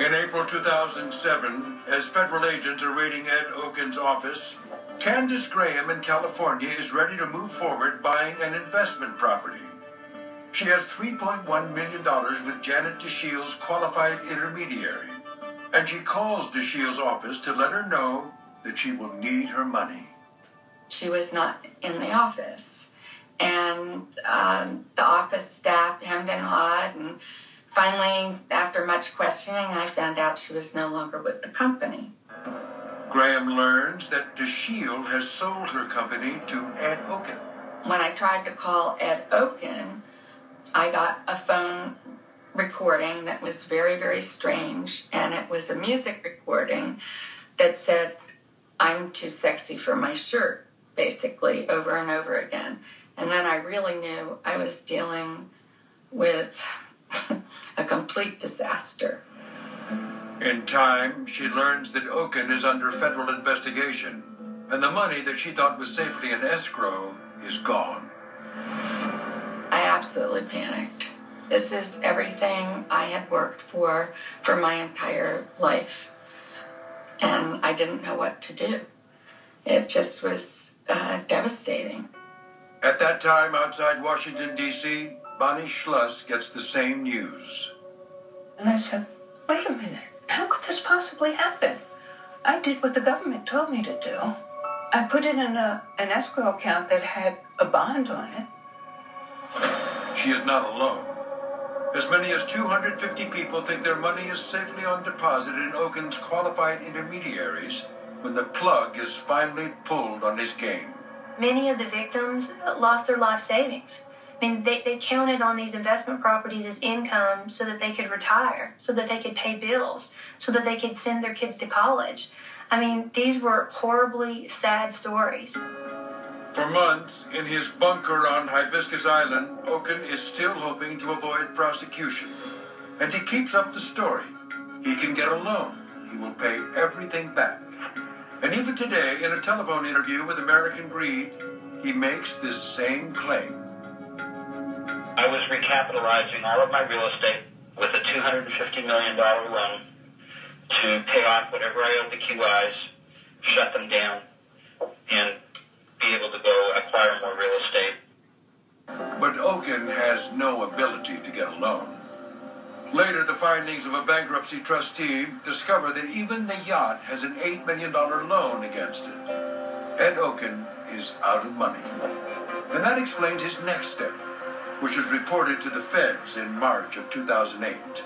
In April 2007, as federal agents are raiding Ed Oken's office, Candace Graham in California is ready to move forward buying an investment property. She has $3.1 million with Janet DeShields' qualified intermediary, and she calls DeShields' office to let her know that she will need her money. She was not in the office, and the office staff hemmed and hawed, and finally, after much questioning, I found out she was no longer with the company. Graham learns that DeShields has sold her company to Ed Oken. When I tried to call Ed Oken, I got a phone recording that was very, very strange, and it was a music recording that said, "I'm too sexy for my shirt," basically, over and over again. And then I really knew I was dealing with a complete disaster. In time, she learns that Oken is under federal investigation, and the money that she thought was safely in escrow is gone. I absolutely panicked. This is everything I had worked for my entire life, and I didn't know what to do. It just was devastating. At that time, outside Washington, D.C., Bonnie Schluss gets the same news. And I said, wait a minute, how could this possibly happen? I did what the government told me to do. I put it in an escrow account that had a bond on it. She is not alone. As many as 250 people think their money is safely on deposit in Oken's qualified intermediaries when the plug is finally pulled on his game. Many of the victims lost their life savings. I mean, they counted on these investment properties as income so that they could retire, so that they could pay bills, so that they could send their kids to college. I mean, these were horribly sad stories. For months, in his bunker on Hibiscus Island, Oken is still hoping to avoid prosecution. And he keeps up the story. He can get a loan. He will pay everything back. And even today, in a telephone interview with American Greed, he makes this same claim. I was recapitalizing all of my real estate with a $250 million loan to pay off whatever I owed the QIs, shut them down, and be able to go acquire more real estate. But Oken has no ability to get a loan. Later, the findings of a bankruptcy trustee discover that even the yacht has an $8 million loan against it. Ed Oken is out of money. And that explains his next step, which was reported to the feds in March of 2008.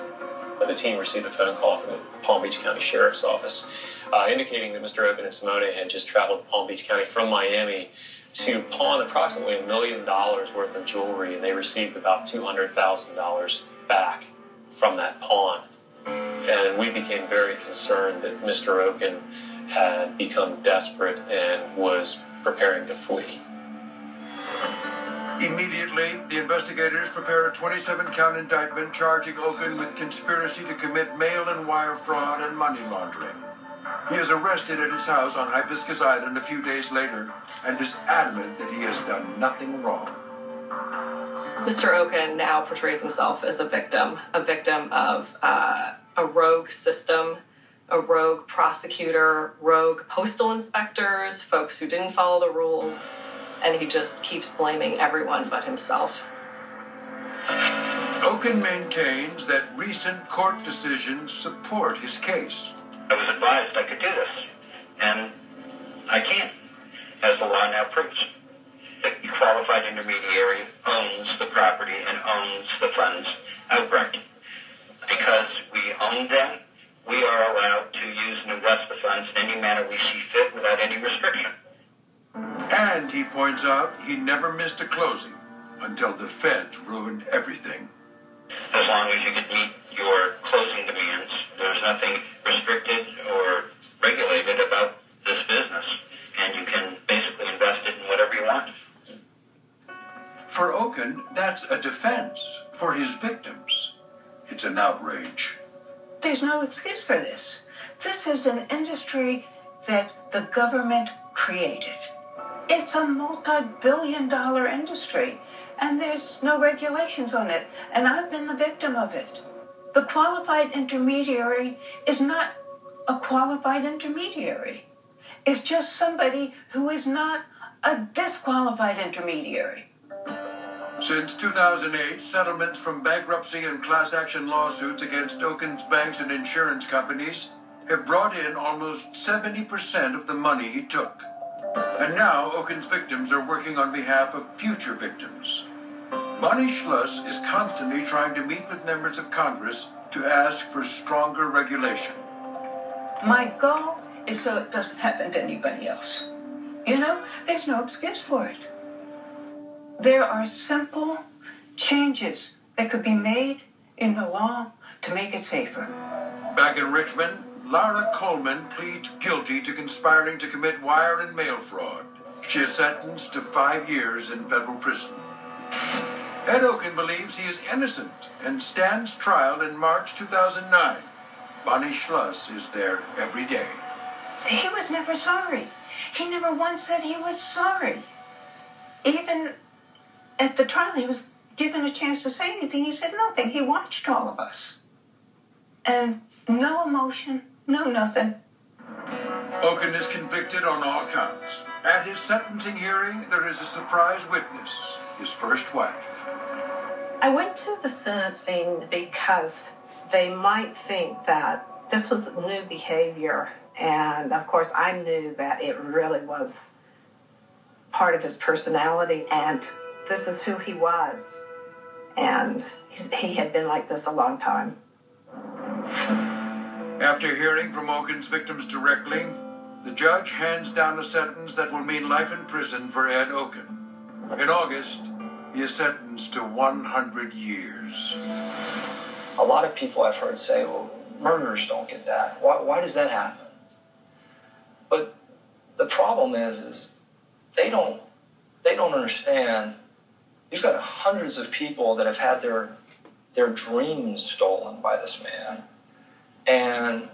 The team received a phone call from the Palm Beach County Sheriff's Office indicating that Mr. Oken and Simone had just traveled to Palm Beach County from Miami to pawn approximately $1 million worth of jewelry, and they received about $200,000 back from that pawn. And we became very concerned that Mr. Oken had become desperate and was preparing to flee. Immediately, the investigators prepare a 27-count indictment charging Oken with conspiracy to commit mail-and-wire fraud and money laundering. He is arrested at his house on Hibiscus Island a few days later and is adamant that he has done nothing wrong. Mr. Oken now portrays himself as a victim of a rogue system, a rogue prosecutor, rogue postal inspectors, folks who didn't follow the rules, and he just keeps blaming everyone but himself. Oken maintains that recent court decisions support his case. I was advised I could do this, and I can't, as the law now proves. The qualified intermediary owns the property and owns the funds outright. Because we own them, we are allowed to use and invest the funds in any manner we see fit without any restriction. And he points out he never missed a closing until the feds ruined everything. As long as you could meet your closing demands, there's nothing restricted or regulated about this business. And you can basically invest it in whatever you want. For Oken, that's a defense. For his victims, it's an outrage. There's no excuse for this. This is an industry that the government created. It's a multi-billion-dollar industry, and there's no regulations on it, and I've been the victim of it. The qualified intermediary is not a qualified intermediary. It's just somebody who is not a disqualified intermediary. Since 2008, settlements from bankruptcy and class action lawsuits against Okun's banks and insurance companies have brought in almost 70% of the money he took. And now Okun's victims are working on behalf of future victims. Bonnie Schluss is constantly trying to meet with members of Congress to ask for stronger regulation. My goal is so it doesn't happen to anybody else. You know, there's no excuse for it. There are simple changes that could be made in the law to make it safer. Back in Richmond, Lara Coleman pleads guilty to conspiring to commit wire and mail fraud. She is sentenced to 5 years in federal prison. Ed Okun believes he is innocent and stands trial in March 2009. Bonnie Schluss is there every day. He was never sorry. He never once said he was sorry. Even at the trial, he was given a chance to say anything. He said nothing. He watched all of us. And no emotion, no nothing. Okun is convicted on all counts. At his sentencing hearing, there is a surprise witness, his first wife. I went to the sentencing because they might think that this was new behavior. And of course, I knew that it really was part of his personality, and this is who he was. And he had been like this a long time. After hearing from Okun's victims directly, the judge hands down a sentence that will mean life in prison for Ed Okun. In August, he is sentenced to 100 years. A lot of people I've heard say, well, murderers don't get that. Why does that happen? But the problem is they don't understand. You've got hundreds of people that have had their dreams stolen by this man. And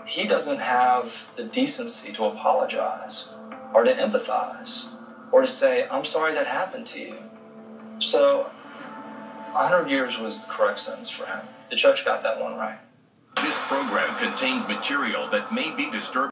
he doesn't have the decency to apologize or to empathize or to say, I'm sorry that happened to you. So 100 years was the correct sentence for him. The judge got that one right. This program contains material that may be disturbing.